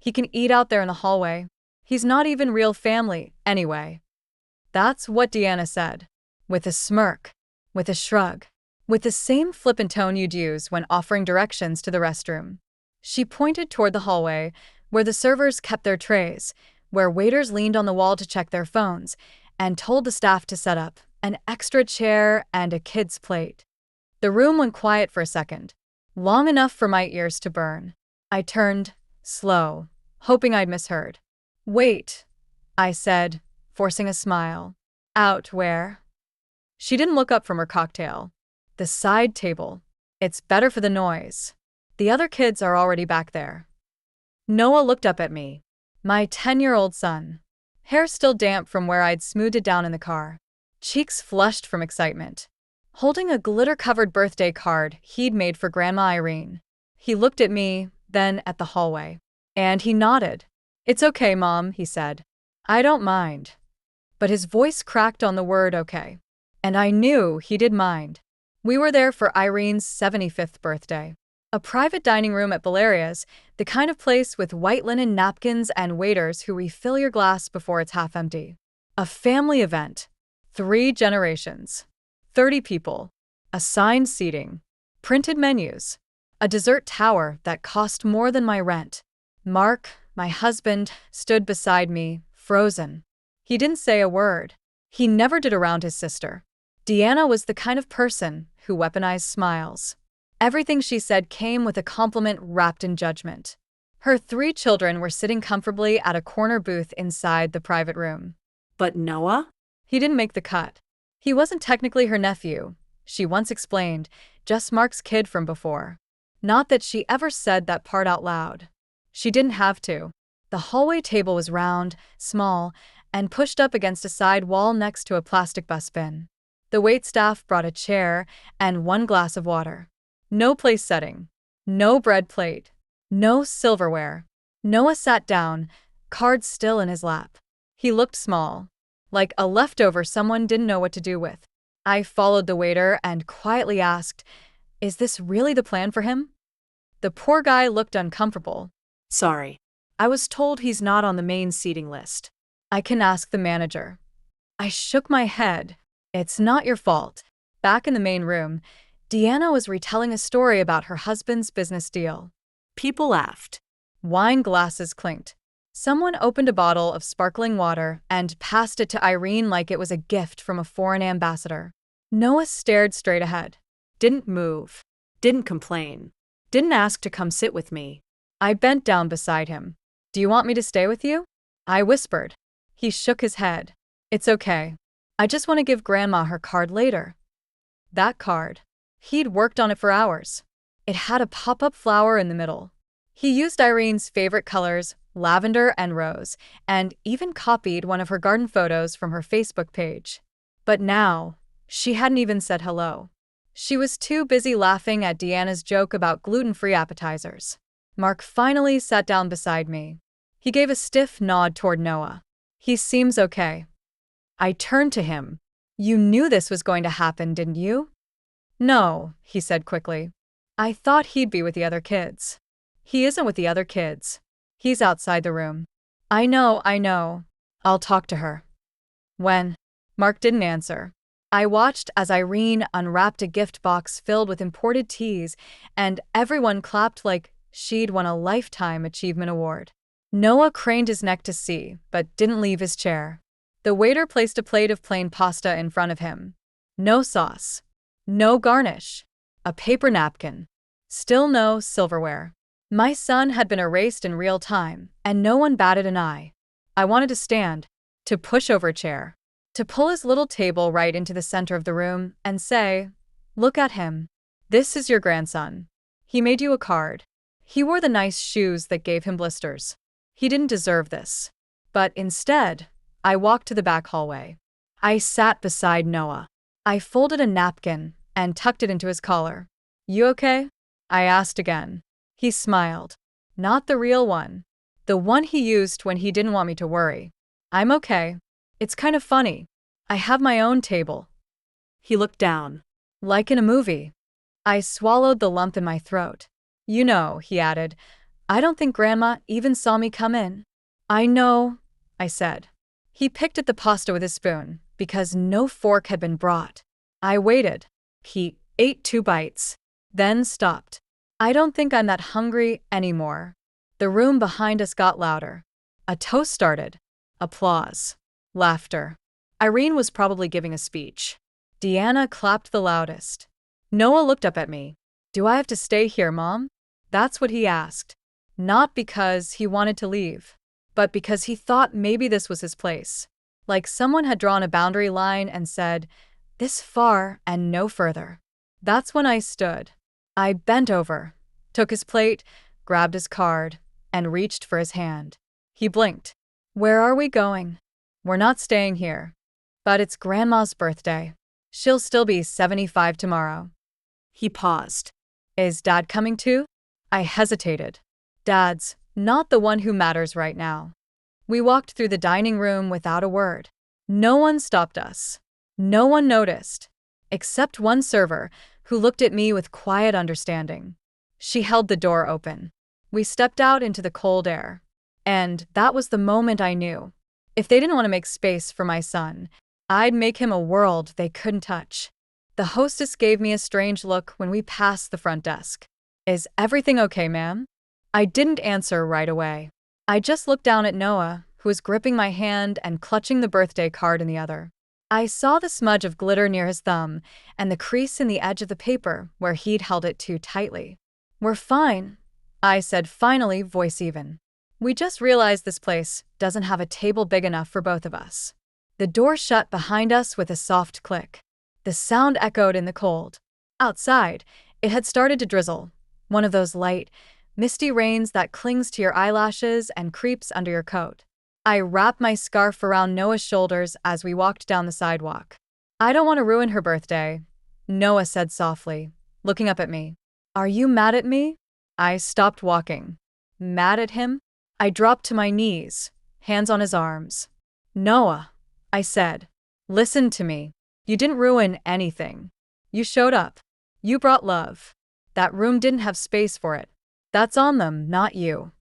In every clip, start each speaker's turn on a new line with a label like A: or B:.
A: He can eat out there in the hallway. He's not even real family, anyway. That's what Deanna said. With a smirk. With a shrug. With the same flippant tone you'd use when offering directions to the restroom. She pointed toward the hallway, where the servers kept their trays, where waiters leaned on the wall to check their phones, and told the staff to set up an extra chair and a kid's plate. The room went quiet for a second, long enough for my ears to burn. I turned, slow, hoping I'd misheard. "Wait," I said, forcing a smile. "Out where?" She didn't look up from her cocktail. "The side table. It's better for the noise. The other kids are already back there." Noah looked up at me. My 10-year-old son. Hair still damp from where I'd smoothed it down in the car. Cheeks flushed from excitement. Holding a glitter-covered birthday card he'd made for Grandma Irene. He looked at me, then at the hallway. And he nodded. "It's okay, Mom," he said. "I don't mind." But his voice cracked on the word okay. And I knew he did mind. We were there for Irene's 75th birthday. A private dining room at Valeria's, the kind of place with white linen napkins and waiters who refill your glass before it's half empty. A family event. 3 generations. 30 people. Assigned seating. Printed menus. A dessert tower that cost more than my rent. Mark, my husband, stood beside me, frozen. He didn't say a word. He never did around his sister. Deanna was the kind of person who weaponized smiles. Everything she said came with a compliment wrapped in judgment. Her 3 children were sitting comfortably at a corner booth inside the private room.
B: But Noah?
A: He didn't make the cut. He wasn't technically her nephew, she once explained, just Mark's kid from before. Not that she ever said that part out loud. She didn't have to. The hallway table was round, small, and pushed up against a side wall next to a plastic bus bin. The waitstaff brought a chair and 1 glass of water. No place setting. No bread plate. No silverware. Noah sat down, cards still in his lap. He looked small. Like a leftover someone didn't know what to do with. I followed the waiter and quietly asked, "Is this really the plan for him?" The poor guy looked uncomfortable.
B: Sorry.
A: "I was told he's not on the main seating list. I can ask the manager." I shook my head. "It's not your fault." Back in the main room, Deanna was retelling a story about her husband's business deal.
B: People laughed.
A: Wine glasses clinked. Someone opened a bottle of sparkling water and passed it to Irene like it was a gift from a foreign ambassador. Noah stared straight ahead. Didn't move.
B: Didn't complain. Didn't ask to come sit with me.
A: I bent down beside him. "Do you want me to stay with you?" I whispered. He shook his head. "It's okay. I just want to give Grandma her card later." That card. He'd worked on it for hours. It had a pop-up flower in the middle. He used Irene's favorite colors, lavender and rose, and even copied one of her garden photos from her Facebook page. But now, she hadn't even said hello. She was too busy laughing at Deanna's joke about gluten-free appetizers. Mark finally sat down beside me. He gave a stiff nod toward Noah. "He seems okay." I turned to him. "You knew this was going to happen, didn't you?" "No," he said quickly. "I thought he'd be with the other kids." "He isn't with the other kids. He's outside the room." I know. I'll talk to her." "When?" Mark didn't answer. I watched as Irene unwrapped a gift box filled with imported teas, and everyone clapped like she'd won a Lifetime Achievement Award. Noah craned his neck to see, but didn't leave his chair. The waiter placed a plate of plain pasta in front of him. No sauce. No garnish. A paper napkin. Still no silverware. My son had been erased in real time, and no one batted an eye. I wanted to stand, to push over a chair, to pull his little table right into the center of the room and say, "Look at him. This is your grandson. He made you a card. He wore the nice shoes that gave him blisters. He didn't deserve this." But instead, I walked to the back hallway. I sat beside Noah. I folded a napkin and tucked it into his collar. "You okay?" I asked again. He smiled. Not the real one. The one he used when he didn't want me to worry. "I'm okay. It's kind of funny. I have my own table."
B: He looked down.
A: "Like in a movie." I swallowed the lump in my throat. "You know," he added, I don't think Grandma even saw me come in. I know, I said. He picked at the pasta with his spoon, because no fork had been brought. I waited. He ate 2 bites, then stopped. I don't think I'm that hungry anymore. The room behind us got louder. A toast started. Applause. Laughter. Irene was probably giving a speech. Deanna clapped the loudest. Noah looked up at me. Do I have to stay here, Mom? That's what he asked. Not because he wanted to leave, but because he thought maybe this was his place. Like someone had drawn a boundary line and said, this far and no further. That's when I stood. I bent over, took his plate, grabbed his card, and reached for his hand. He blinked. Where are we going? We're not staying here. But it's Grandma's birthday. She'll still be 75 tomorrow. He paused. Is Dad coming too? I hesitated. Dad's not the one who matters right now. We walked through the dining room without a word. No one stopped us. No one noticed, except one server who looked at me with quiet understanding. She held the door open. We stepped out into the cold air. And that was the moment I knew. If they didn't want to make space for my son, I'd make him a world they couldn't touch. The hostess gave me a strange look when we passed the front desk. Is everything okay, ma'am? I didn't answer right away. I just looked down at Noah, who was gripping my hand and clutching the birthday card in the other. I saw the smudge of glitter near his thumb and the crease in the edge of the paper where he'd held it too tightly. We're fine, I said finally, voice even. We just realized this place doesn't have a table big enough for both of us. The door shut behind us with a soft click. The sound echoed in the cold. Outside, it had started to drizzle, one of those light, misty rains that clings to your eyelashes and creeps under your coat. I wrapped my scarf around Noah's shoulders as we walked down the sidewalk. I don't want to ruin her birthday, Noah said softly, looking up at me. Are you mad at me? I stopped walking. Mad at him? I dropped to my knees, hands on his arms. Noah, I said, listen to me. You didn't ruin anything. You showed up. You brought love. That room didn't have space for it. That's on them, not you.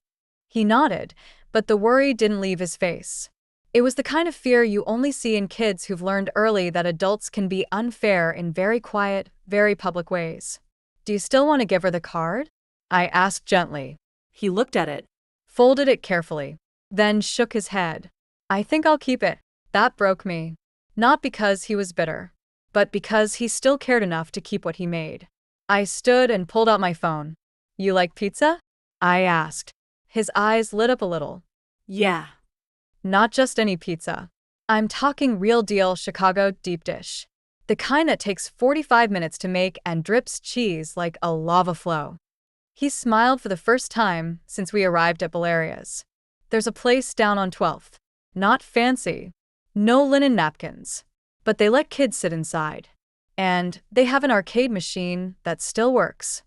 A: He nodded, but the worry didn't leave his face. It was the kind of fear you only see in kids who've learned early that adults can be unfair in very quiet, very public ways. Do you still want to give her the card? I asked gently.
B: He looked at it,
A: Folded it carefully, then shook his head. I think I'll keep it. That broke me. Not because he was bitter, but because he still cared enough to keep what he made. I stood and pulled out my phone. You like pizza? I asked. His eyes lit up a little.
B: Yeah.
A: Not just any pizza. I'm talking real deal Chicago deep dish. The kind that takes 45 minutes to make and drips cheese like a lava flow. He smiled for the first time since we arrived at Valeria's. There's a place down on 12th. Not fancy. No linen napkins. But they let kids sit inside. And they have an arcade machine that still works.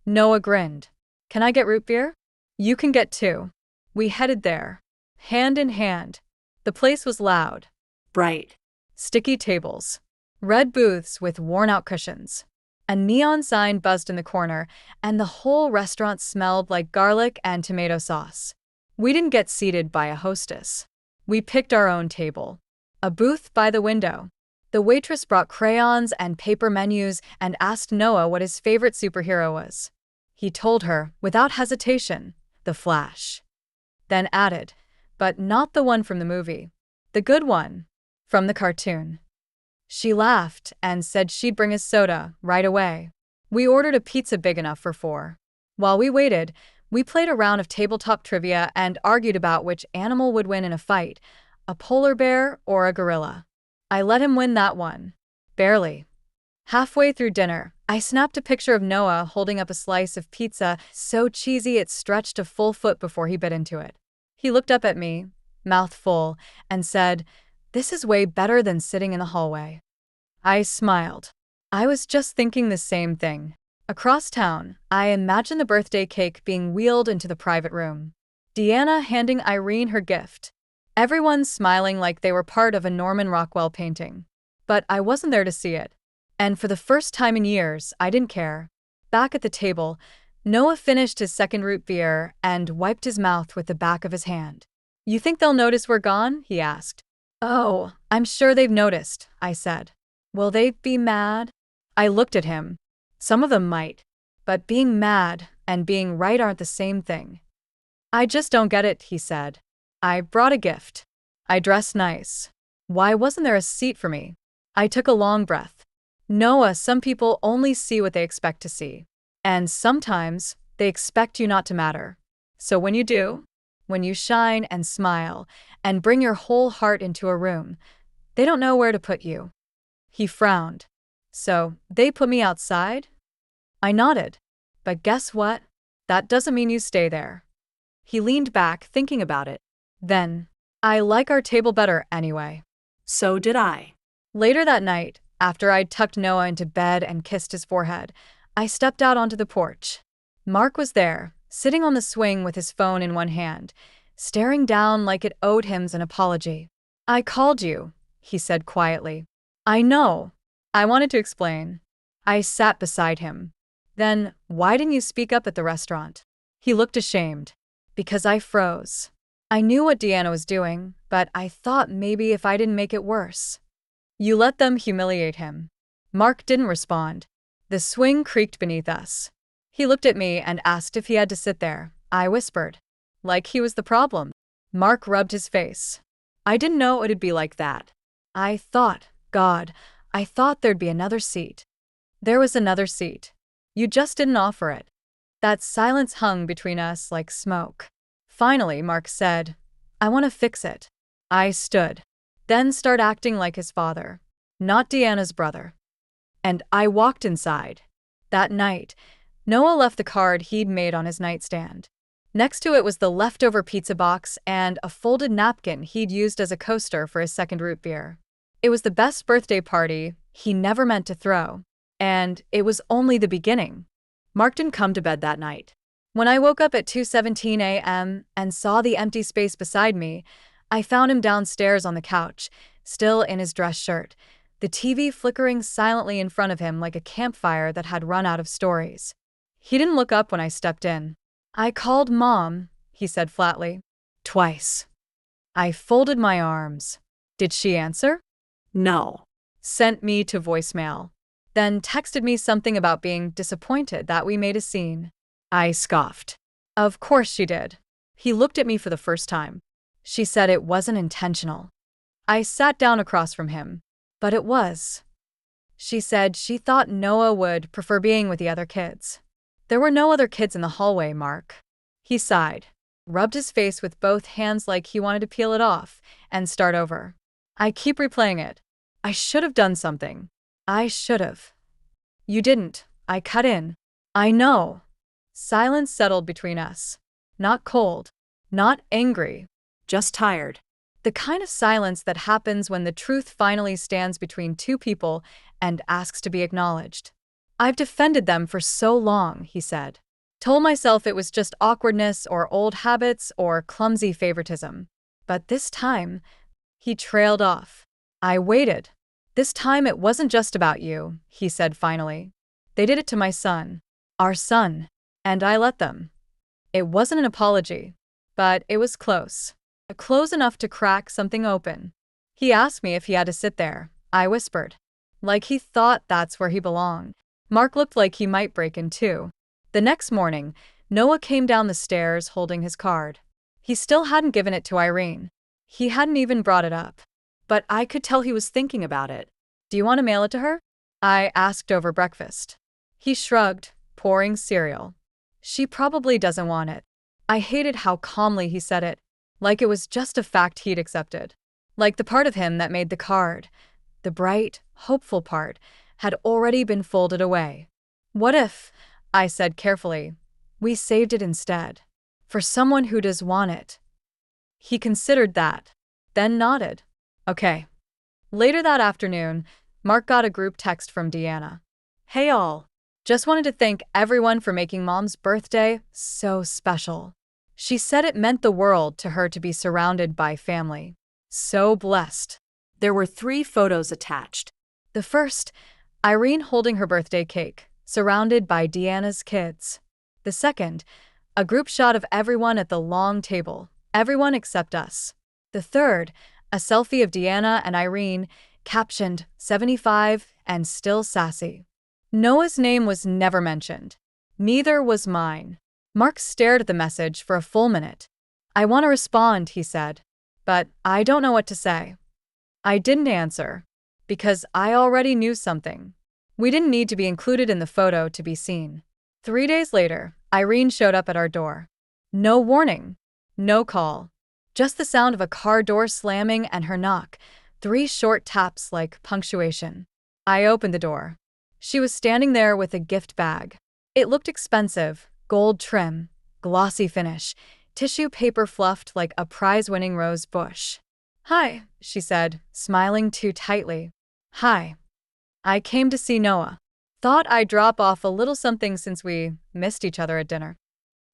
A: Noah grinned. Can I get root beer? You can get 2. We headed there, hand in hand. The place was loud.
B: Bright.
A: Sticky tables. Red booths with worn-out cushions. A neon sign buzzed in the corner, and the whole restaurant smelled like garlic and tomato sauce. We didn't get seated by a hostess. We picked our own table. A booth by the window. The waitress brought crayons and paper menus and asked Noah what his favorite superhero was. He told her, without hesitation, The Flash. Then added, but not the one from the movie. The good one. From the cartoon. She laughed and said she'd bring us soda right away. We ordered a pizza big enough for 4. While we waited, we played a round of tabletop trivia and argued about which animal would win in a fight, a polar bear or a gorilla. I let him win that one. Barely. Halfway through dinner, I snapped a picture of Noah holding up a slice of pizza so cheesy it stretched a full foot before he bit into it. He looked up at me, mouth full, and said, "This is way better than sitting in the hallway." I smiled. I was just thinking the same thing. Across town, I imagined the birthday cake being wheeled into the private room. Deanna handing Irene her gift. Everyone smiling like they were part of a Norman Rockwell painting. But I wasn't there to see it. And for the first time in years, I didn't care. Back at the table, Noah finished his second root beer and wiped his mouth with the back of his hand. You think they'll notice we're gone? He asked. Oh, I'm sure they've noticed, I said. Will they be mad? I looked at him. Some of them might. But being mad and being right aren't the same thing. I just don't get it, he said. I brought a gift. I dressed nice. Why wasn't there a seat for me? I took a long breath. Noah, some people only see what they expect to see. And sometimes they expect you not to matter. So when you do, when you shine and smile and bring your whole heart into a room, they don't know where to put you. He frowned. So they put me outside? I nodded. But guess what? That doesn't mean you stay there. He leaned back, thinking about it. Then, I like our table better anyway.
B: So did I.
A: Later that night, after I'd tucked Noah into bed and kissed his forehead, I stepped out onto the porch. Mark was there, sitting on the swing with his phone in one hand, staring down like it owed him an apology. I called you, he said quietly. I know. I wanted to explain. I sat beside him. Then, why didn't you speak up at the restaurant? He looked ashamed. Because I froze. I knew what Deanna was doing, but I thought maybe if I didn't make it worse. You let them humiliate him. Mark didn't respond. The swing creaked beneath us. He looked at me and asked if he had to sit there. I whispered. Like he was the problem. Mark rubbed his face. I didn't know it'd be like that. I thought there'd be another seat. There was another seat. You just didn't offer it. That silence hung between us like smoke. Finally, Mark said, I want to fix it. I stood. Then start acting like his father, not Deanna's brother. And I walked inside. That night, Noah left the card he'd made on his nightstand. Next to it was the leftover pizza box and a folded napkin he'd used as a coaster for his second root beer. It was the best birthday party he never meant to throw. And it was only the beginning. Mark didn't come to bed that night. When I woke up at 2:17 a.m. and saw the empty space beside me, I found him downstairs on the couch, still in his dress shirt, the TV flickering silently in front of him like a campfire that had run out of stories. He didn't look up when I stepped in. I called Mom, he said flatly. Twice. I folded my arms. Did she answer?
B: No.
A: Sent me to voicemail. Then texted me something about being disappointed that we made a scene. I scoffed. Of course she did. He looked at me for the first time. She said it wasn't intentional. I sat down across from him. But it was. She said she thought Noah would prefer being with the other kids. There were no other kids in the hallway, Mark. He sighed, rubbed his face with both hands like he wanted to peel it off and start over. I keep replaying it. I should have done something. I should have. You didn't. I cut in. I know. Silence settled between us. Not cold. Not angry.
B: Just tired.
A: The kind of silence that happens when the truth finally stands between two people and asks to be acknowledged. I've defended them for so long, he said. Told myself it was just awkwardness or old habits or clumsy favoritism. But this time, he trailed off. I waited. This time it wasn't just about you, he said finally. They did it to my son. Our son. And I let them. It wasn't an apology, but it was close. Close enough to crack something open. He asked me if he had to sit there. I whispered. Like he thought that's where he belonged. Mark looked like he might break in two. The next morning, Noah came down the stairs holding his card. He still hadn't given it to Irene. He hadn't even brought it up. But I could tell he was thinking about it. Do you want to mail it to her? I asked over breakfast. He shrugged, pouring cereal. She probably doesn't want it. I hated how calmly he said it, like it was just a fact he'd accepted. Like the part of him that made the card, the bright, hopeful part, had already been folded away. What if, I said carefully, we saved it instead? For someone who does want it. He considered that, then nodded. Okay. Later that afternoon, Mark got a group text from Deanna. Hey all. Just wanted to thank everyone for making Mom's birthday so special. She said it meant the world to her to be surrounded by family. So blessed.
B: There were 3 photos attached.
A: The first, Irene holding her birthday cake, surrounded by Deanna's kids. The The second, a group shot of everyone at the long table, everyone except us. The third, a selfie of Deanna and Irene, captioned 75 and still sassy. Noah's name was never mentioned. Neither was mine. Mark stared at the message for a full minute. I want to respond, he said, but I don't know what to say. I didn't answer, because I already knew something. We didn't need to be included in the photo to be seen. 3 days later, Irene showed up at our door. No warning, no call, just the sound of a car door slamming and her knock, 3 short taps like punctuation. I opened the door. She was standing there with a gift bag. It looked expensive, gold trim, glossy finish, tissue paper fluffed like a prize-winning rose bush. Hi, she said, smiling too tightly. Hi. I came to see Noah. Thought I'd drop off a little something since we missed each other at dinner.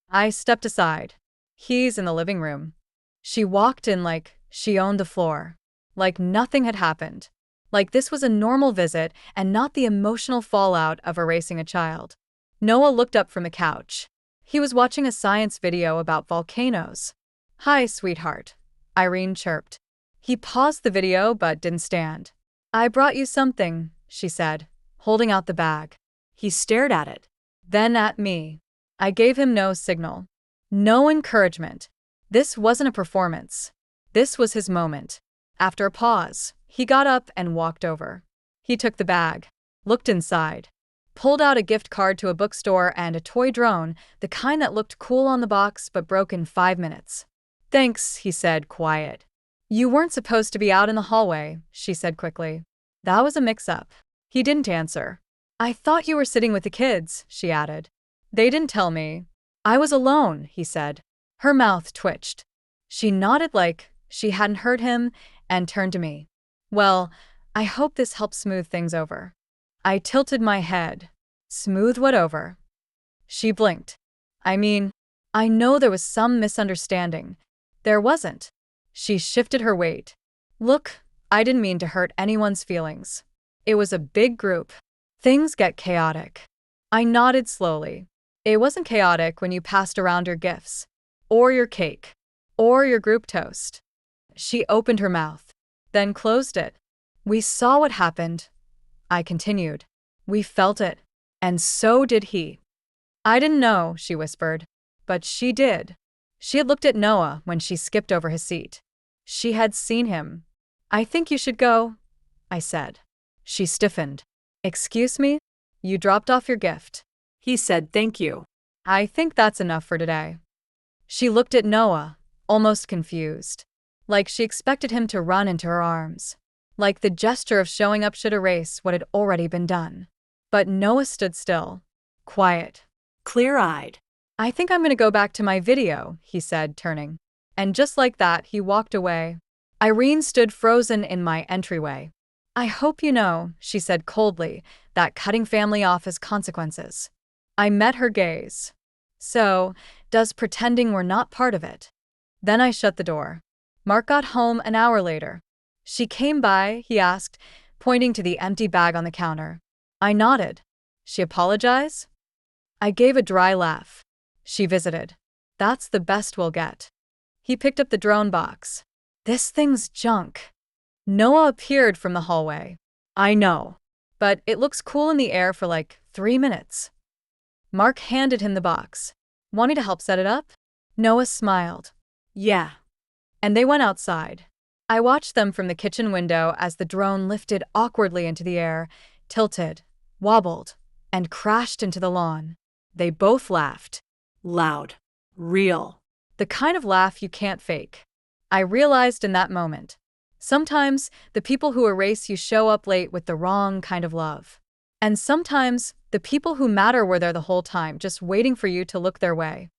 A: I stepped aside. He's in the living room. She walked in like she owned the floor. Like nothing had happened. Like this was a normal visit and not the emotional fallout of erasing a child. Noah looked up from the couch. He was watching a science video about volcanoes. Hi, sweetheart, Irene chirped. He paused the video but didn't stand. I brought you something, she said, holding out the bag.
B: He stared at it.
A: Then at me. I gave him no signal. No encouragement. This wasn't a performance. This was his moment. After a pause, he got up and walked over. He took the bag, looked inside, pulled out a gift card to a bookstore and a toy drone, the kind that looked cool on the box but broke in 5 minutes. Thanks, he said, quiet. You weren't supposed to be out in the hallway, she said quickly. That was a mix-up. He didn't answer. I thought you were sitting with the kids, she added. They didn't tell me. I was alone, he said. Her mouth twitched. She nodded like she hadn't heard him and turned to me. Well, I hope this helps smooth things over. I tilted my head. Smooth what over? She blinked. I mean, I know there was some misunderstanding. There wasn't. She shifted her weight. Look, I didn't mean to hurt anyone's feelings. It was a big group. Things get chaotic. I nodded slowly. It wasn't chaotic when you passed around your gifts, or your cake, or your group toast. She opened her mouth, then closed it. We saw what happened, I continued. We felt it, and so did he. I didn't know, she whispered, but she did. She had looked at Noah when she skipped over his seat. She had seen him. I think you should go, I said. She stiffened. Excuse me? You dropped off your gift.
B: He said thank you.
A: I think that's enough for today. She looked at Noah, almost confused. Like she expected him to run into her arms. Like the gesture of showing up should erase what had already been done. But Noah stood still, quiet,
B: clear-eyed.
A: I think I'm going to go back to my video, he said, turning. And just like that, he walked away. Irene stood frozen in my entryway. I hope you know, she said coldly, that cutting family off has consequences. I met her gaze. So, does pretending we're not part of it? Then I shut the door. Mark got home an hour later. She came by, he asked, pointing to the empty bag on the counter. I nodded. She apologize? I gave a dry laugh. She visited. That's the best we'll get. He picked up the drone box. This thing's junk. Noah appeared from the hallway. I know, but it looks cool in the air for like 3 minutes. Mark handed him the box. Want me to help set it up? Noah smiled.
B: Yeah.
A: And they went outside. I watched them from the kitchen window as the drone lifted awkwardly into the air, tilted, wobbled, and crashed into the lawn. They both laughed.
B: Loud. Real.
A: The kind of laugh you can't fake. I realized in that moment. Sometimes the people who erase you show up late with the wrong kind of love. And sometimes the people who matter were there the whole time, just waiting for you to look their way.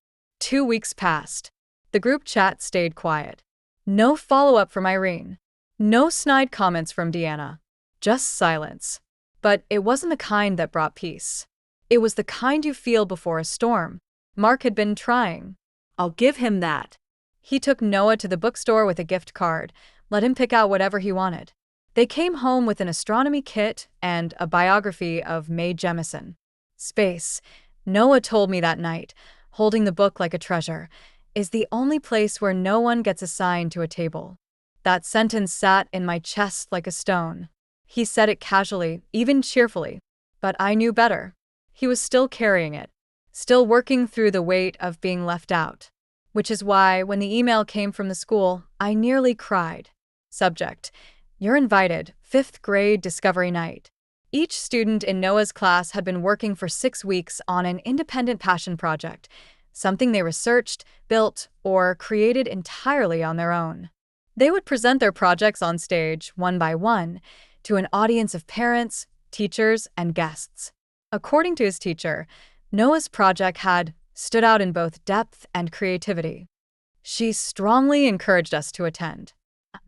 A: 2 weeks passed. The group chat stayed quiet. No follow-up from Irene. No snide comments from Deanna. Just silence. But it wasn't the kind that brought peace. It was the kind you feel before a storm. Mark had been trying.
B: I'll give him that.
A: He took Noah to the bookstore with a gift card, let him pick out whatever he wanted. They came home with an astronomy kit and a biography of Mae Jemison. Space, Noah told me that night, holding the book like a treasure, is the only place where no one gets assigned to a table. That sentence sat in my chest like a stone. He said it casually, even cheerfully, but I knew better. He was still carrying it, still working through the weight of being left out. Which is why, when the email came from the school, I nearly cried. Subject: You're invited, 5th grade discovery night. Each student in Noah's class had been working for 6 weeks on an independent passion project, something they researched, built, or created entirely on their own. They would present their projects on stage, one by one, to an audience of parents, teachers, and guests. According to his teacher, Noah's project had stood out in both depth and creativity. She strongly encouraged us to attend.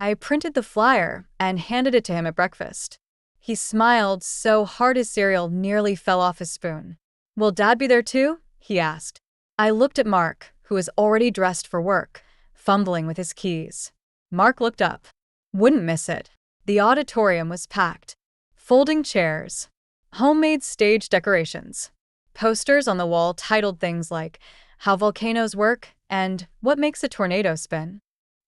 A: I printed the flyer and handed it to him at breakfast. He smiled so hard his cereal nearly fell off his spoon. "Will Dad be there too?" he asked. I looked at Mark, who was already dressed for work, fumbling with his keys. Mark looked up. "Wouldn't miss it." The auditorium was packed. Folding chairs, homemade stage decorations, posters on the wall titled things like "How Volcanoes Work" and "What Makes a Tornado Spin."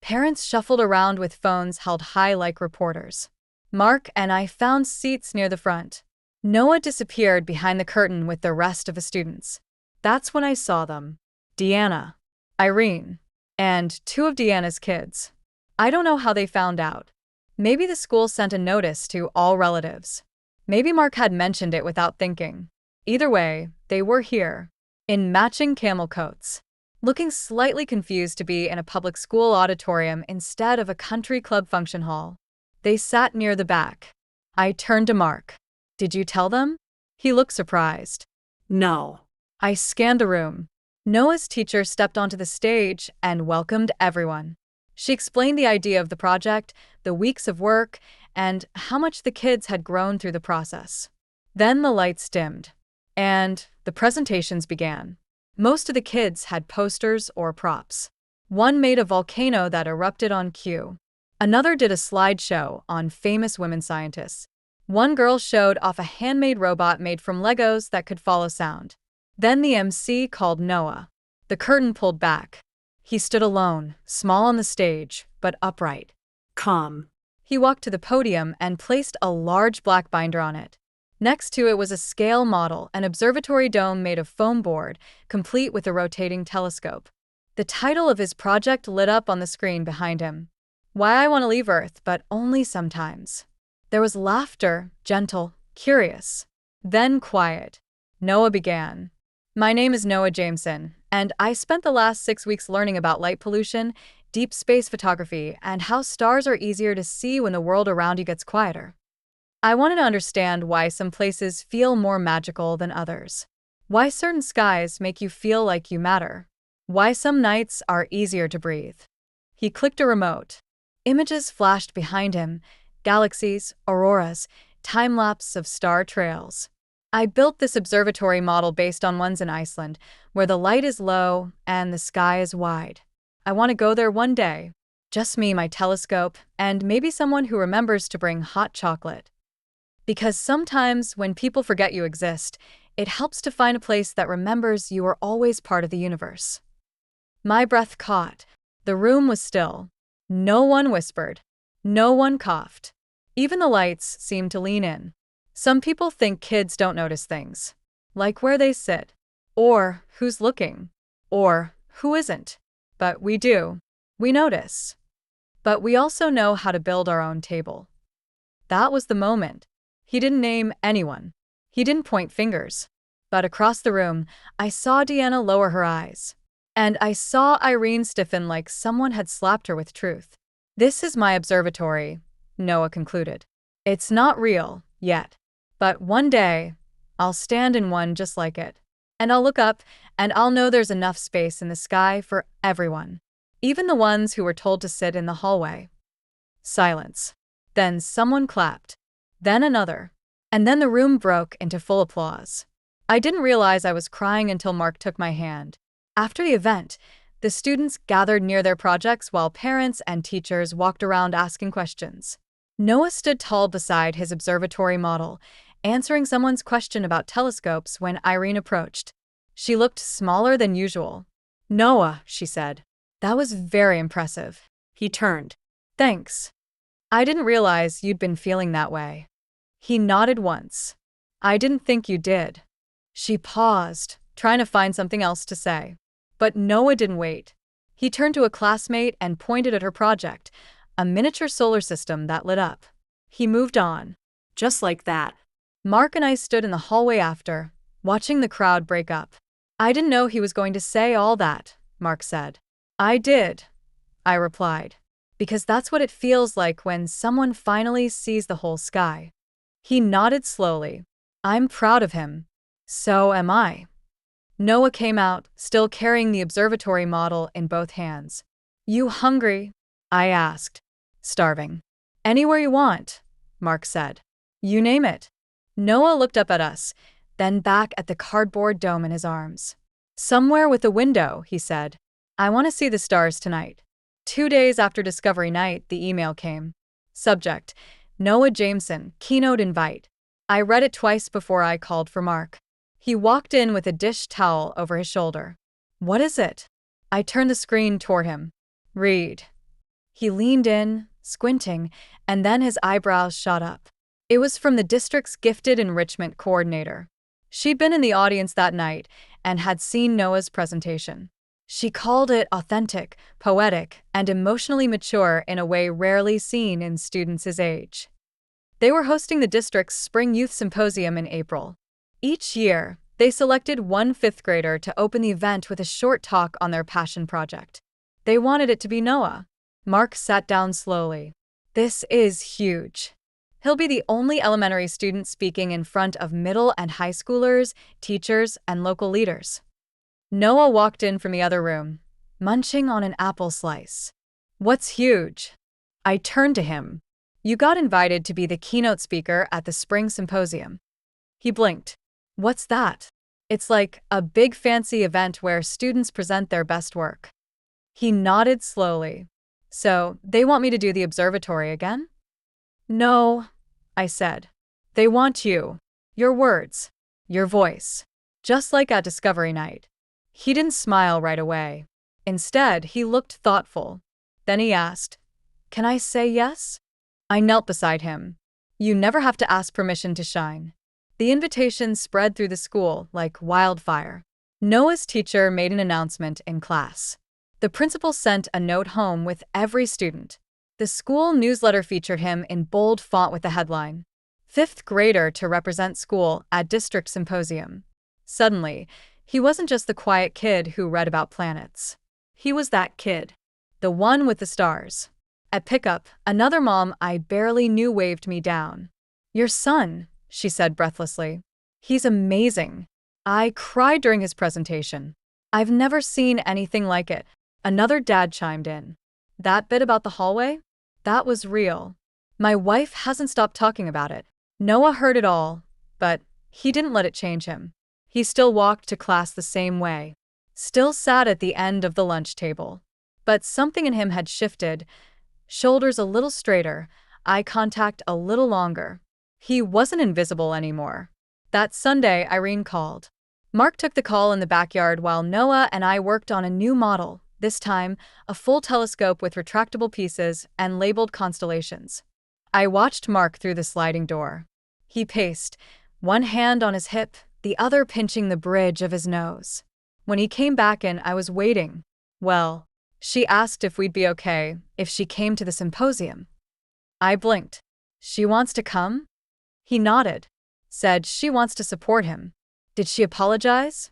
A: Parents shuffled around with phones held high like reporters. Mark and I found seats near the front. Noah disappeared behind the curtain with the rest of the students. That's when I saw them. Deanna, Irene, and 2 of Deanna's kids. I don't know how they found out. Maybe the school sent a notice to all relatives. Maybe Mark had mentioned it without thinking. Either way, they were here, in matching camel coats, looking slightly confused to be in a public school auditorium instead of a country club function hall. They sat near the back. I turned to Mark. "Did you tell them?" He looked surprised.
B: No.
A: I scanned the room. Noah's teacher stepped onto the stage and welcomed everyone. She explained the idea of the project, the weeks of work, and how much the kids had grown through the process. Then the lights dimmed, and the presentations began. Most of the kids had posters or props. One made a volcano that erupted on cue. Another did a slideshow on famous women scientists. One girl showed off a handmade robot made from Legos that could follow sound. Then the MC called Noah. The curtain pulled back. He stood alone, small on the stage, but upright.
B: Come.
A: He walked to the podium and placed a large black binder on it. Next to it was a scale model, an observatory dome made of foam board, complete with a rotating telescope. The title of his project lit up on the screen behind him. "Why I Want to Leave Earth, but Only Sometimes." There was laughter, gentle, curious. Then quiet. Noah began. "My name is Noah Jameson, and I spent the last 6 weeks learning about light pollution, deep space photography, and how stars are easier to see when the world around you gets quieter. I wanted to understand why some places feel more magical than others. Why certain skies make you feel like you matter. Why some nights are easier to breathe." He clicked a remote. Images flashed behind him, galaxies, auroras, time-lapse of star trails. I built this observatory model based on ones in Iceland, where the light is low and the sky is wide. I want to go there one day. Just me, my telescope, and maybe someone who remembers to bring hot chocolate. Because sometimes when people forget you exist, it helps to find a place that remembers you are always part of the universe. My breath caught. The room was still. No one whispered. No one coughed. Even the lights seemed to lean in. Some people think kids don't notice things, like where they sit, or who's looking, or who isn't. But we do. We notice. But we also know how to build our own table. That was the moment. He didn't name anyone. He didn't point fingers. But across the room, I saw Deanna lower her eyes. And I saw Irene stiffen like someone had slapped her with truth. "This is my observatory," Noah concluded. "It's not real, yet. But one day, I'll stand in one just like it. And I'll look up, and I'll know there's enough space in the sky for everyone. Even the ones who were told to sit in the hallway." Silence. Then someone clapped. Then another. And then the room broke into full applause. I didn't realize I was crying until Mark took my hand. After the event, the students gathered near their projects while parents and teachers walked around asking questions. Noah stood tall beside his observatory model, answering someone's question about telescopes when Irene approached. She looked smaller than usual. "Noah," she said. "That was very impressive."
B: He turned.
A: "Thanks. I didn't realize you'd been feeling that way." He nodded once. "I didn't think you did." She paused, trying to find something else to say. But Noah didn't wait. He turned to a classmate and pointed at her project, a miniature solar system that lit up. He moved on.
B: Just like that.
A: Mark and I stood in the hallway after, watching the crowd break up. "I didn't know he was going to say all that," Mark said. "I did," I replied, "because that's what it feels like when someone finally sees the whole sky." He nodded slowly. "I'm proud of him." "So am I." Noah came out, still carrying the observatory model in both hands. "You hungry?" I asked. "Starving." "Anywhere you want," Mark said. "You name it." Noah looked up at us, then back at the cardboard dome in his arms. "Somewhere with a window," he said. "I want to see the stars tonight." 2 days after Discovery Night, the email came. Subject: Noah Jameson, keynote invite. I read it twice before I called for Mark. He walked in with a dish towel over his shoulder. "What is it?" I turned the screen toward him. "Read." He leaned in, squinting, and then his eyebrows shot up. It was from the district's gifted enrichment coordinator. She'd been in the audience that night and had seen Noah's presentation. She called it authentic, poetic, and emotionally mature in a way rarely seen in students his age. They were hosting the district's Spring Youth Symposium in April. Each year, they selected one fifth grader to open the event with a short talk on their passion project. They wanted it to be Noah. Mark sat down slowly. "This is huge. He'll be the only elementary student speaking in front of middle and high schoolers, teachers, and local leaders." Noah walked in from the other room, munching on an apple slice. "What's huge?" I turned to him. "You got invited to be the keynote speaker at the Spring Symposium." He blinked. "What's that?" "It's like a big fancy event where students present their best work." He nodded slowly. "So, they want me to do the observatory again?" "No," I said. "They want you. Your words. Your voice. Just like at Discovery Night." He didn't smile right away. Instead, he looked thoughtful. Then he asked, "Can I say yes?" I knelt beside him. "You never have to ask permission to shine." The invitation spread through the school like wildfire. Noah's teacher made an announcement in class. The principal sent a note home with every student. The school newsletter featured him in bold font with the headline, "Fifth grader to represent school at District Symposium." Suddenly, he wasn't just the quiet kid who read about planets. He was that kid. The one with the stars. At pickup, another mom I barely knew waved me down. "Your son," she said breathlessly. "He's amazing." I cried during his presentation. "I've never seen anything like it." Another dad chimed in. "That bit about the hallway? That was real. My wife hasn't stopped talking about it." Noah heard it all, but he didn't let it change him. He still walked to class the same way. Still sat at the end of the lunch table. But something in him had shifted. Shoulders a little straighter, eye contact a little longer. He wasn't invisible anymore. That Sunday, Irene called. Mark took the call in the backyard while Noah and I worked on a new model, this time a full telescope with retractable pieces and labeled constellations. I watched Mark through the sliding door. He paced, one hand on his hip, the other pinching the bridge of his nose. When he came back in, I was waiting. "Well," she asked if we'd be okay if she came to the symposium. I blinked. "She wants to come?" He nodded. Said she wants to support him. "Did she apologize?"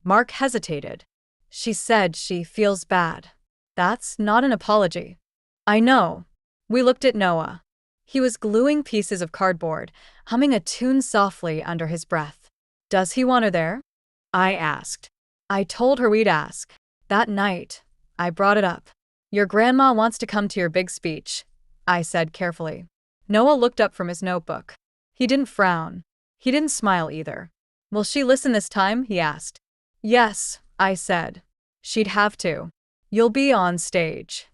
A: Mark hesitated. "She said she feels bad." "That's not an apology." "I know." We looked at Noah. He was gluing pieces of cardboard, humming a tune softly under his breath. "Does he want her there?" I asked. I told her we'd ask. That night, I brought it up. "Your grandma wants to come to your big speech," I said carefully. Noah looked up from his notebook. He didn't frown. He didn't smile either. "Will she listen this time?" he asked. "Yes," I said. "She'd have to. You'll be on stage."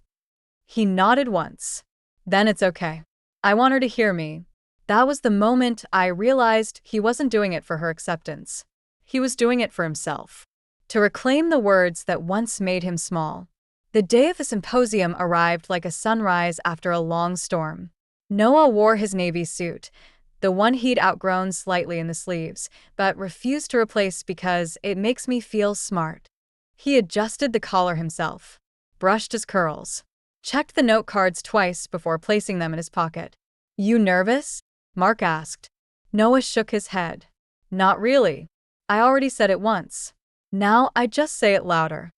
A: He nodded once. "Then it's okay. I want her to hear me." That was the moment I realized he wasn't doing it for her acceptance. He was doing it for himself, to reclaim the words that once made him small. The day of the symposium arrived like a sunrise after a long storm. Noah wore his navy suit, the one he'd outgrown slightly in the sleeves, but refused to replace because it makes me feel smart. He adjusted the collar himself, brushed his curls, checked the note cards twice before placing them in his pocket. "You nervous?" Mark asked. Noah shook his head. "Not really. I already said it once. Now I just say it louder."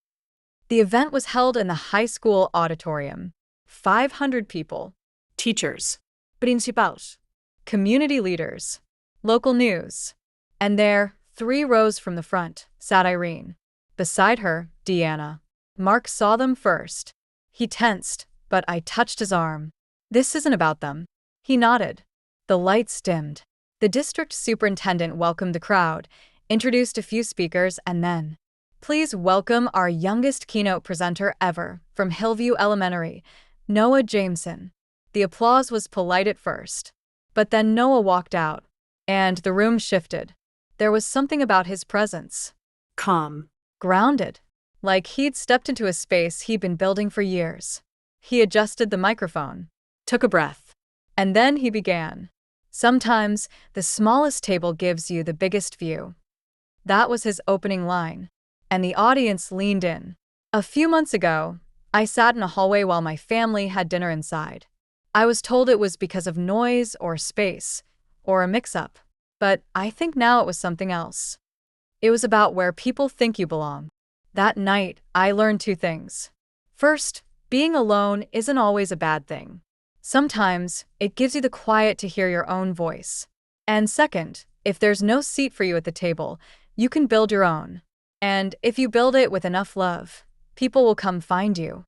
A: The event was held in the high school auditorium. 500 people.
B: Teachers. Principals.
A: Community leaders. Local news. And there, 3 rows from the front, sat Irene. Beside her, Deanna. Mark saw them first. He tensed, but I touched his arm. "This isn't about them." He nodded. The lights dimmed. The district superintendent welcomed the crowd, introduced a few speakers, and then, "Please welcome our youngest keynote presenter ever from Hillview Elementary, Noah Jameson." The applause was polite at first, but then Noah walked out, and the room shifted. There was something about his presence.
B: Calm.
A: Grounded. Like he'd stepped into a space he'd been building for years. He adjusted the microphone, took a breath, and then he began. "Sometimes, the smallest table gives you the biggest view." That was his opening line, and the audience leaned in. A few months ago, I sat in a hallway while my family had dinner inside. I was told it was because of noise or space, or a mix-up, but I think now it was something else. It was about where people think you belong. That night, I learned 2 things. First, being alone isn't always a bad thing. Sometimes, it gives you the quiet to hear your own voice. And second, if there's no seat for you at the table, you can build your own. And if you build it with enough love, people will come find you.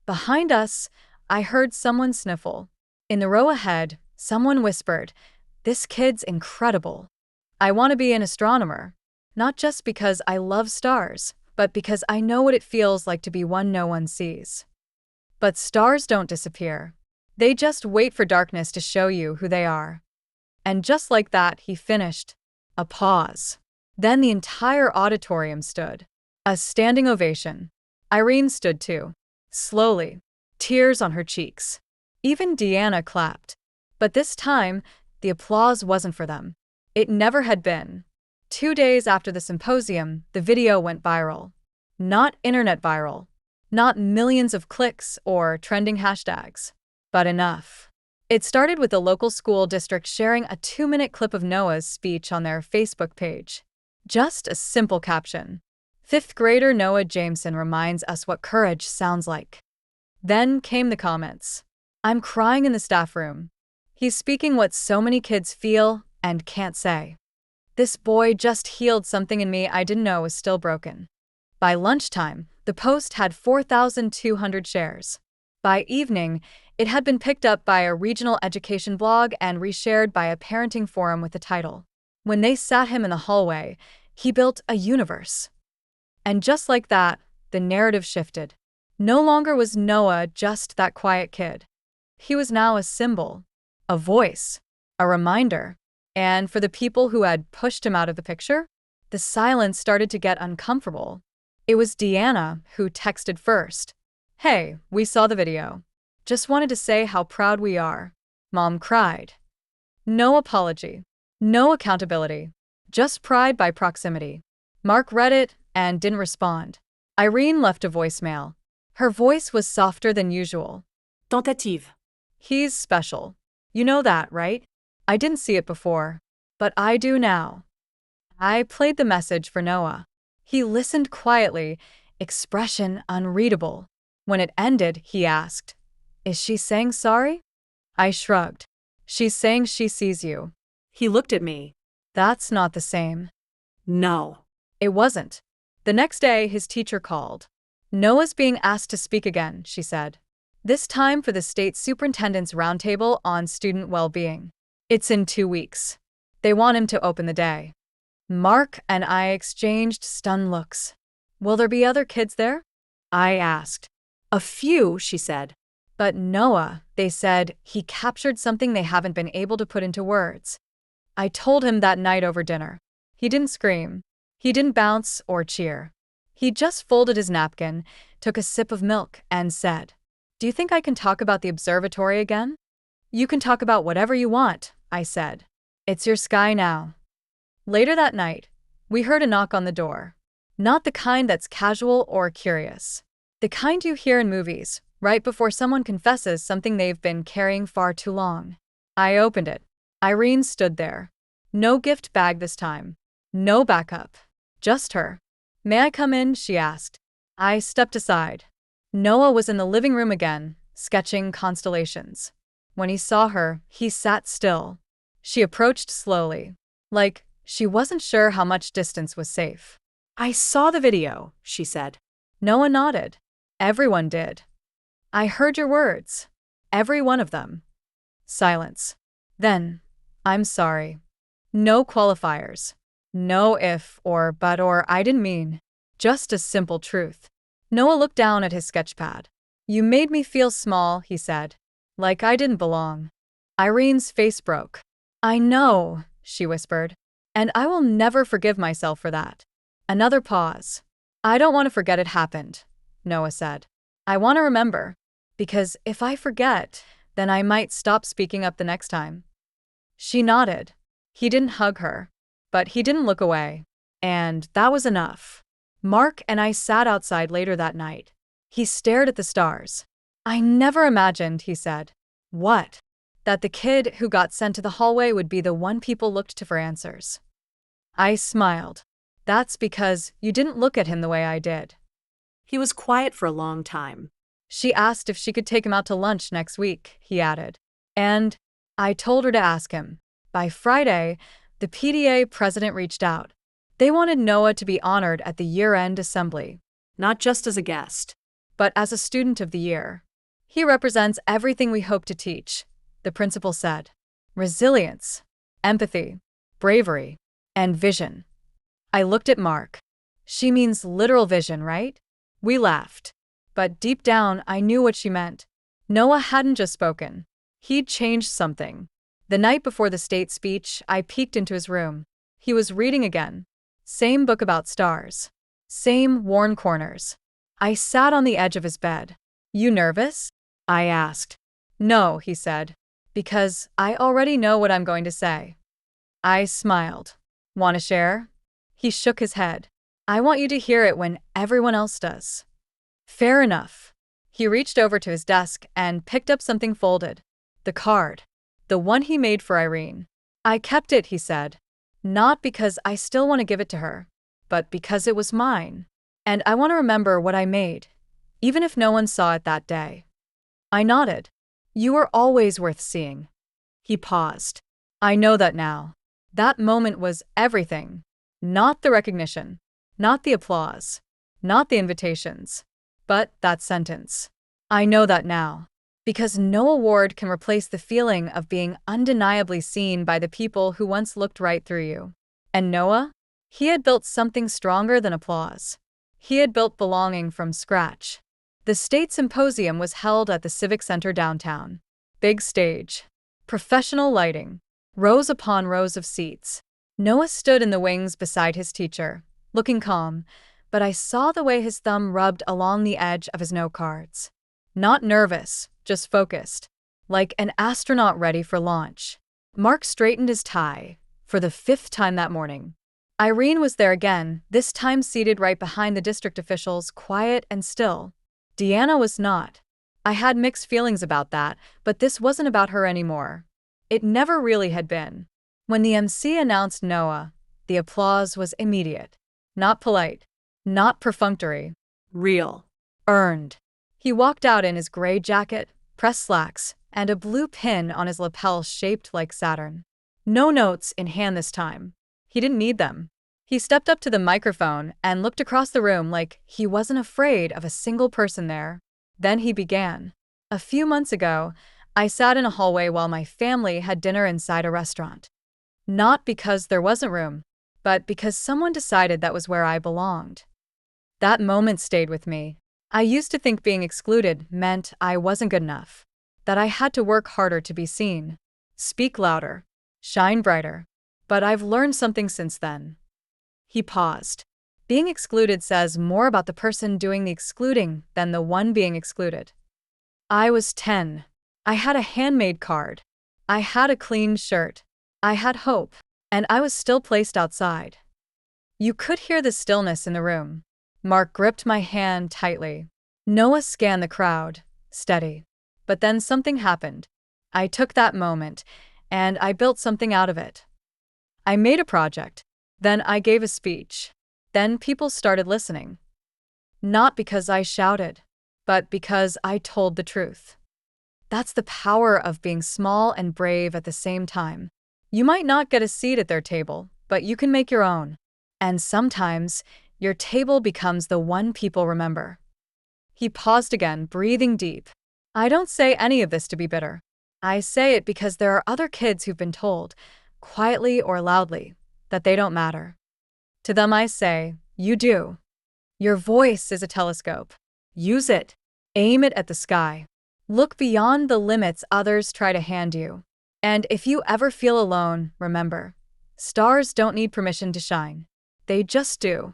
A: Behind us, I heard someone sniffle. In the row ahead, someone whispered, "This kid's incredible. I want to be an astronomer. Not just because I love stars, but because I know what it feels like to be one no one sees." But stars don't disappear. They just wait for darkness to show you who they are. And just like that, he finished. A pause. Then the entire auditorium stood. A standing ovation. Irene stood too. Slowly. Tears on her cheeks. Even Deanna clapped. But this time, the applause wasn't for them. It never had been. 2 days after the symposium, the video went viral. Not internet viral. Not millions of clicks or trending hashtags. But enough. It started with the local school district sharing a 2-minute clip of Noah's speech on their Facebook page. Just a simple caption. "5th grader Noah Jameson reminds us what courage sounds like." Then came the comments. "I'm crying in the staff room. He's speaking what so many kids feel and can't say. This boy just healed something in me I didn't know was still broken." By lunchtime, the post had 4,200 shares. By evening, it had been picked up by a regional education blog and reshared by a parenting forum with the title, "When They Sat Him in the Hallway, He Built a Universe." And just like that, the narrative shifted. No longer was Noah just that quiet kid. He was now a symbol, a voice, a reminder. And for the people who had pushed him out of the picture, the silence started to get uncomfortable. It was Deanna who texted first. "Hey, we saw the video. Just wanted to say how proud we are." Mom cried. No apology. No accountability. Just pride by proximity. Mark read it and didn't respond. Irene left a voicemail. Her voice was softer than usual.
B: Tentative.
A: "He's special. You know that, right? I didn't see it before, but I do now." I played the message for Noah. He listened quietly, expression unreadable. When it ended, he asked, "Is she saying sorry?" I shrugged. "She's saying she sees you."
B: He looked at me.
A: That's not the same.
B: No.
A: It wasn't. The next day, his teacher called. "Noah's being asked to speak again," she said. "This time for the state superintendent's roundtable on student well-being. It's in 2 weeks. They want him to open the day." Mark and I exchanged stunned looks. "Will there be other kids there?" I asked.
B: A few, she said.
A: "But Noah," they said, "he captured something they haven't been able to put into words." I told him that night over dinner. He didn't scream. He didn't bounce or cheer. He just folded his napkin, took a sip of milk, and said, "Do you think I can talk about the observatory again?" "You can talk about whatever you want," I said. "It's your sky now." Later that night, we heard a knock on the door. Not the kind that's casual or curious. The kind you hear in movies, right before someone confesses something they've been carrying far too long. I opened it. Irene stood there. No gift bag this time. No backup. Just her. "May I come in?" she asked. I stepped aside. Noah was in the living room again, sketching constellations. When he saw her, he sat still. She approached slowly, like she wasn't sure how much distance was safe.
B: "I saw the video," she said.
A: Noah nodded. Everyone did. "I heard your words. Every one of them." Silence. Then, "I'm sorry." No qualifiers. No if or but or I didn't mean. Just a simple truth. Noah looked down at his sketchpad. "You made me feel small," he said. "Like I didn't belong." Irene's face broke. "I know," she whispered. "And I will never forgive myself for that." Another pause. "I don't want to forget it happened," Noah said. "I want to remember. Because if I forget, then I might stop speaking up the next time." She nodded. He didn't hug her, but he didn't look away. And that was enough. Mark and I sat outside later that night. He stared at the stars. "I never imagined," he said. "What?" "That the kid who got sent to the hallway would be the one people looked to for answers." I smiled. "That's because you didn't look at him the way I did."
B: He was quiet for a long time.
A: She asked if she could take him out to lunch next week, he added. And I told her to ask him. By Friday, the PTA president reached out. They wanted Noah to be honored at the year-end assembly.
B: Not just as a guest,
A: but as a student of the year. "He represents everything we hope to teach," the principal said. "Resilience, empathy, bravery, and vision." I looked at Mark. "She means literal vision, right?" We laughed. But deep down, I knew what she meant. Noah hadn't just spoken. He'd changed something. The night before the state speech, I peeked into his room. He was reading again. Same book about stars. Same worn corners. I sat on the edge of his bed. "You nervous?" I asked. "No," he said. "Because I already know what I'm going to say." I smiled. "Want to share?" He shook his head. "I want you to hear it when everyone else does." "Fair enough." He reached over to his desk and picked up something folded. The card. The one he made for Irene. "I kept it," he said. "Not because I still want to give it to her, but because it was mine. And I want to remember what I made, even if no one saw it that day." I nodded. "You were always worth seeing." He paused. "I know that now. That moment was everything. Not the recognition. Not the applause. Not the invitations. But that sentence. I know that now. Because no award can replace the feeling of being undeniably seen by the people who once looked right through you." And Noah? He had built something stronger than applause. He had built belonging from scratch. The state symposium was held at the Civic Center downtown. Big stage. Professional lighting. Rows upon rows of seats. Noah stood in the wings beside his teacher, looking calm, but I saw the way his thumb rubbed along the edge of his note cards. Not nervous, just focused. Like an astronaut ready for launch. Mark straightened his tie, for the 5th time that morning. Irene was there again, this time seated right behind the district officials, quiet and still. Deanna was not. I had mixed feelings about that, but this wasn't about her anymore. It never really had been. When the MC announced Noah, the applause was immediate. Not polite. Not perfunctory.
B: real.
A: Earned. He walked out in his gray jacket, pressed slacks, and a blue pin on his lapel shaped like Saturn. No notes in hand this time. He didn't need them. He stepped up to the microphone and looked across the room like he wasn't afraid of a single person there. Then he began. "A few months ago, I sat in a hallway while my family had dinner inside a restaurant. Not because there wasn't room, but because someone decided that was where I belonged. That moment stayed with me. I used to think being excluded meant I wasn't good enough, that I had to work harder to be seen, speak louder, shine brighter. But I've learned something since then."
B: He paused.
A: Being excluded says more about the person doing the excluding than the one being excluded. I was 10. I had a handmade card. I had a clean shirt. I had hope. And I was still placed outside. You could hear the stillness in the room. Mark gripped my hand tightly. Noah scanned the crowd, steady. But then something happened. I took that moment, and I built something out of it. I made a project. Then I gave a speech. Then people started listening. Not because I shouted, but because I told the truth. That's the power of being small and brave at the same time. You might not get a seat at their table, but you can make your own. And sometimes, your table becomes the one people remember. He paused again, breathing deep. I don't say any of this to be bitter. I say it because there are other kids who've been told, quietly or loudly, that they don't matter. To them I say, you do. Your voice is a telescope. Use it. Aim it at the sky. Look beyond the limits others try to hand you. And if you ever feel alone, remember, stars don't need permission to shine. They just do.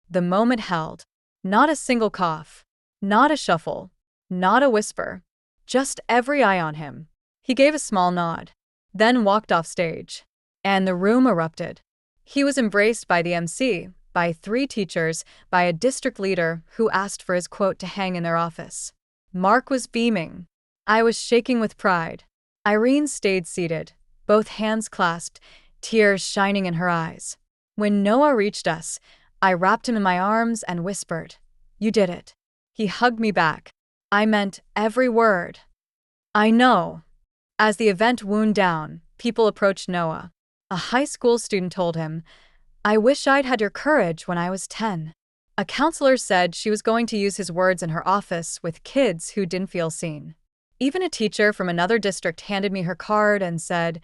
A: The moment held. Not a single cough. Not a shuffle. Not a whisper. Just every eye on him. He gave a small nod. Then walked off stage. And the room erupted. He was embraced by the MC, by 3 teachers, by a district leader who asked for his quote to hang in their office. Mark was beaming. I was shaking with pride. Irene stayed seated, both hands clasped, tears shining in her eyes. When Noah reached us, I wrapped him in my arms and whispered, "You did it." He hugged me back. I meant every word. I know. As the event wound down, people approached Noah. A high school student told him, "I wish I'd had your courage when I was 10. A counselor said she was going to use his words in her office with kids who didn't feel seen. Even a teacher from another district handed me her card and said,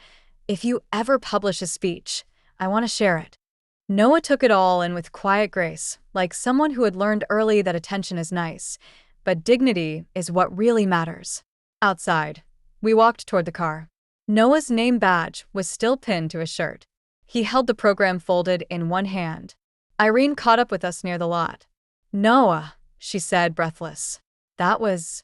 A: "If you ever publish a speech, I want to share it." Noah took it all in with quiet grace, like someone who had learned early that attention is nice, but dignity is what really matters. Outside, we walked toward the car. Noah's name badge was still pinned to his shirt. He held the program folded in one hand. Irene caught up with us near the lot. "Noah," she said, breathless. That was...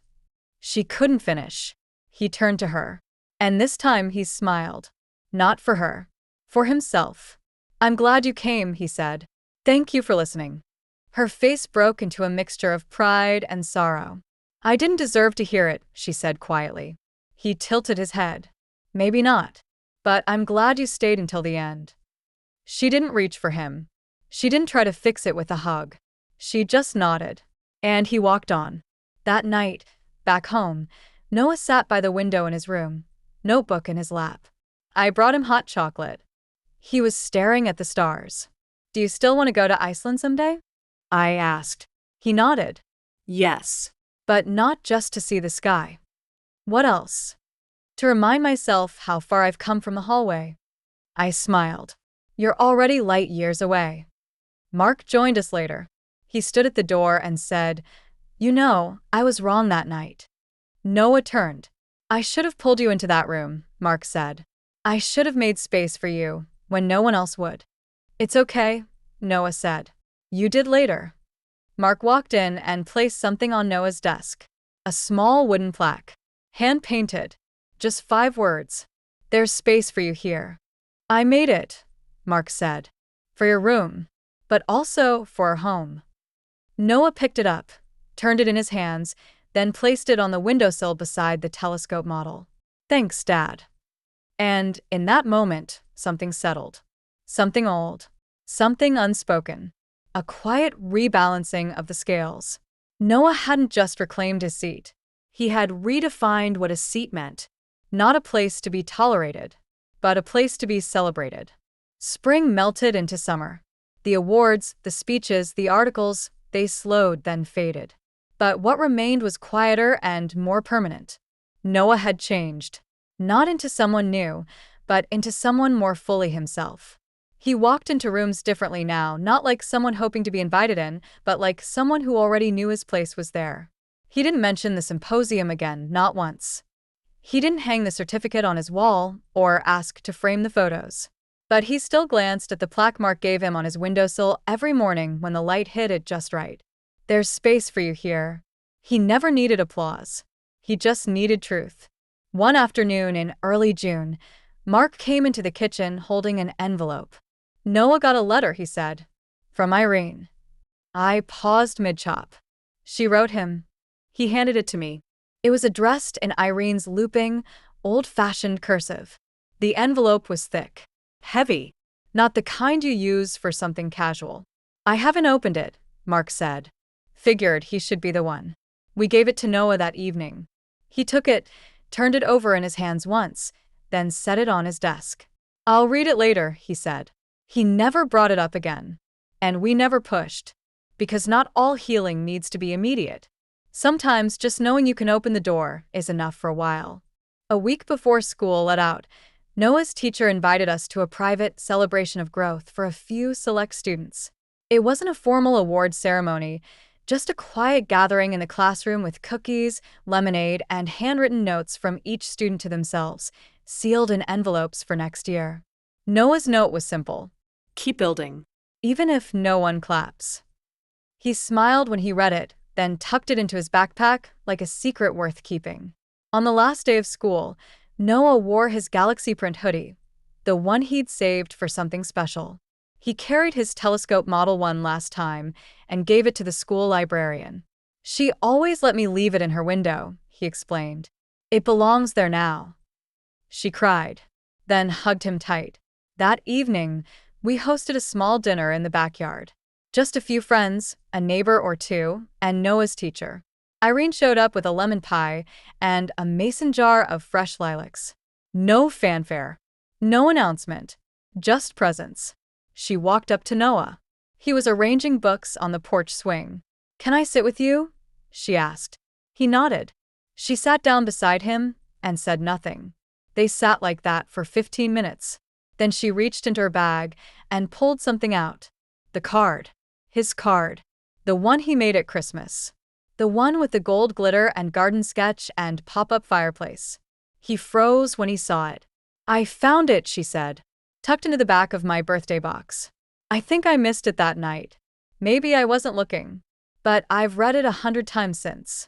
A: She couldn't finish. He turned to her. And this time he smiled. Not for her. For himself. "I'm glad you came," he said. "Thank you for listening." Her face broke into a mixture of pride and sorrow. "I didn't deserve to hear it," she said quietly. He tilted his head. "Maybe not. But I'm glad you stayed until the end." She didn't reach for him. She didn't try to fix it with a hug. She just nodded. And he walked on. That night, back home, Noah sat by the window in his room, notebook in his lap. I brought him hot chocolate. He was staring at the stars. "Do you still want to go to Iceland someday?" I asked. He nodded.
B: Yes.
A: But not just to see the sky. What else? To remind myself how far I've come from the hallway. I smiled. "You're already light years away." Mark joined us later. He stood at the door and said, "You know, I was wrong that night." Noah turned. "I should have pulled you into that room," Mark said. "I should have made space for you, when no one else would." "It's okay," Noah said. "You did later." Mark walked in and placed something on Noah's desk. A small wooden plaque. Hand-painted. Just 5 words. "There's space for you here." "I made it," Mark said. "For your room. But also for our home." Noah picked it up, turned it in his hands, then placed it on the windowsill beside the telescope model. "Thanks, Dad." And in that moment, something settled. Something old. Something unspoken. A quiet rebalancing of the scales. Noah hadn't just reclaimed his seat. He had redefined what a seat meant. Not a place to be tolerated, but a place to be celebrated. Spring melted into summer. The awards, the speeches, the articles, they slowed, then faded. But what remained was quieter and more permanent. Noah had changed. Not into someone new, but into someone more fully himself. He walked into rooms differently now, not like someone hoping to be invited in, but like someone who already knew his place was there. He didn't mention the symposium again, not once. He didn't hang the certificate on his wall or ask to frame the photos. But he still glanced at the plaque Mark gave him on his windowsill every morning when the light hit it just right. There's space for you here. He never needed applause. He just needed truth. One afternoon in early June, Mark came into the kitchen holding an envelope. Noah got a letter, he said. From Irene. I paused mid-chop. She wrote him. He handed it to me. It was addressed in Irene's looping, old-fashioned cursive. The envelope was thick. Heavy. Not the kind you use for something casual. I haven't opened it, Mark said. Figured he should be the one. We gave it to Noah that evening. He took it, turned it over in his hands once, then set it on his desk. I'll read it later, he said. He never brought it up again. And we never pushed. Because not all healing needs to be immediate. Sometimes just knowing you can open the door is enough for a while. A week before school let out, Noah's teacher invited us to a private celebration of growth for a few select students. It wasn't a formal award ceremony, just a quiet gathering in the classroom with cookies, lemonade, and handwritten notes from each student to themselves, sealed in envelopes for next year. Noah's note was simple.
B: Keep building.
A: Even if no one claps. He smiled when he read it, then tucked it into his backpack like a secret worth keeping. On the last day of school, Noah wore his galaxy print hoodie, the one he'd saved for something special. He carried his telescope Model 1 last time and gave it to the school librarian. She always let me leave it in her window, he explained. It belongs there now. She cried, then hugged him tight. That evening, we hosted a small dinner in the backyard. Just a few friends, a neighbor or two, and Noah's teacher. Irene showed up with a lemon pie and a mason jar of fresh lilacs. No fanfare. No announcement. Just presents. She walked up to Noah. He was arranging books on the porch swing. Can I sit with you? She asked. He nodded. She sat down beside him and said nothing. They sat like that for 15 minutes. Then she reached into her bag and pulled something out. The card. His card. The one he made at Christmas. The one with the gold glitter and garden sketch and pop-up fireplace. He froze when he saw it. I found it, she said. Tucked into the back of my birthday box. I think I missed it that night. Maybe I wasn't looking. But I've read it 100 times since.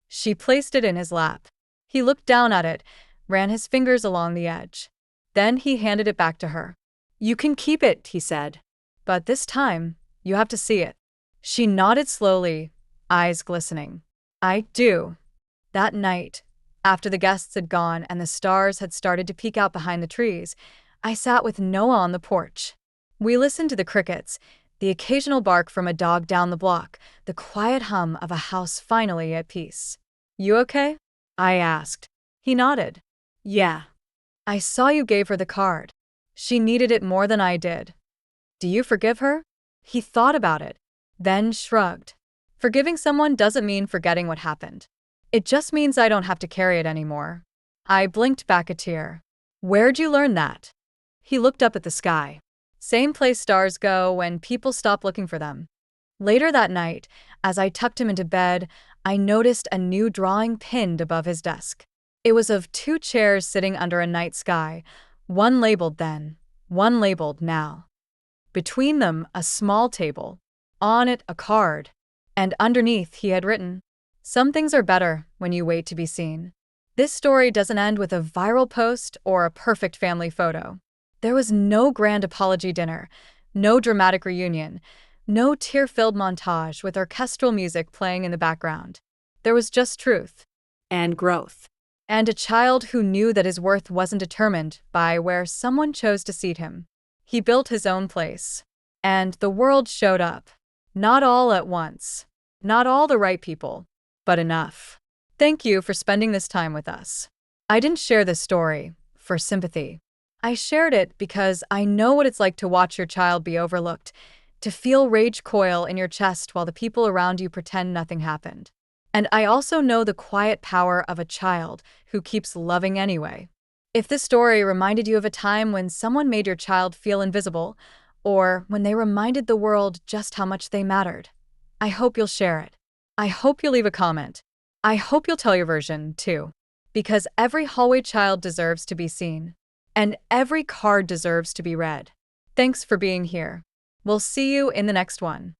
A: She placed it in his lap. He looked down at it, ran his fingers along the edge. Then he handed it back to her. You can keep it, he said. But this time, you have to see it. She nodded slowly, eyes glistening. I do. That night, after the guests had gone and the stars had started to peek out behind the trees, I sat with Noah on the porch. We listened to the crickets, the occasional bark from a dog down the block, the quiet hum of a house finally at peace. You okay? I asked. He nodded. Yeah. I saw you gave her the card. She needed it more than I did. Do you forgive her? He thought about it, then shrugged. Forgiving someone doesn't mean forgetting what happened. It just means I don't have to carry it anymore. I blinked back a tear. Where'd you learn that? He looked up at the sky. Same place stars go when people stop looking for them. Later that night, as I tucked him into bed, I noticed a new drawing pinned above his desk. It was of two chairs sitting under a night sky, one labeled then, one labeled now. Between them, a small table. On it, a card. And underneath, he had written, Some things are better when you wait to be seen. This story doesn't end with a viral post or a perfect family photo. There was no grand apology dinner, no dramatic reunion, no tear-filled montage with orchestral music playing in the background. There was just truth.
B: And growth.
A: And a child who knew that his worth wasn't determined by where someone chose to seat him. He built his own place. And the world showed up. Not all at once. Not all the right people. But enough. Thank you for spending this time with us. I didn't share this story for sympathy. I shared it because I know what it's like to watch your child be overlooked, to feel rage coil in your chest while the people around you pretend nothing happened. And I also know the quiet power of a child who keeps loving anyway. If this story reminded you of a time when someone made your child feel invisible, or when they reminded the world just how much they mattered, I hope you'll share it. I hope you'll leave a comment. I hope you'll tell your version, too. Because every hallway child deserves to be seen. And every card deserves to be read. Thanks for being here. We'll see you in the next one.